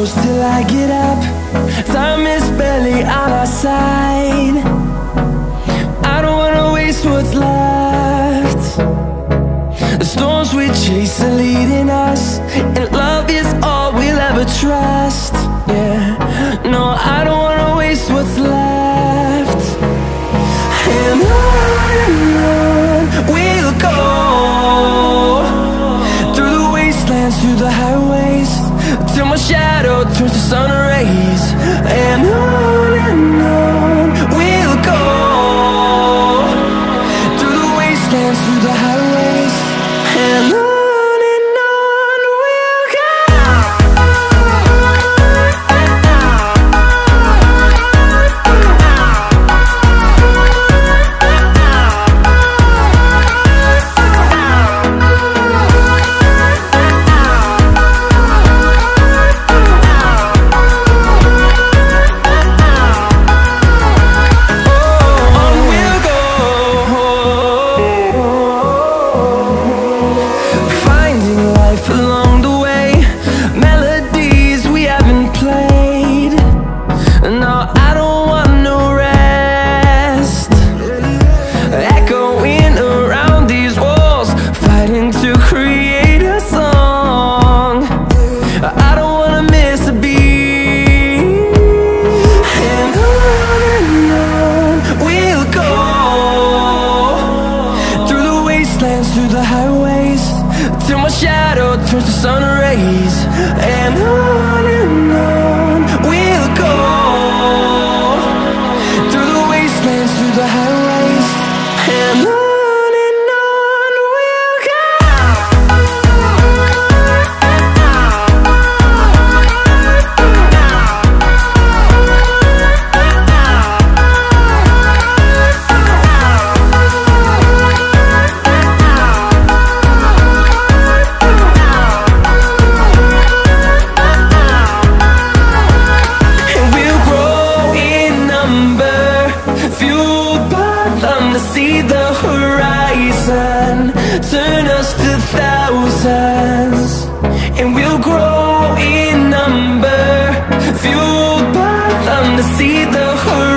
close till I get up. Time is barely on our side. I don't wanna waste what's left. The storms we chase are leading us, and love is all we'll ever trust. Yeah, no, I don't wanna waste what's left. And on we'll go, through the wastelands, through the highways, till my shadow turns to sun rays. And on we'll go, through the wastelands, through the highways, and on we'll go. Through the highways, till my shadow turns to sun rays. And on we'll go, through the wastelands, through the highways, and on we'll go. See the horizon turn us to thousands, and we'll grow in number, fueled by them to see the horizon.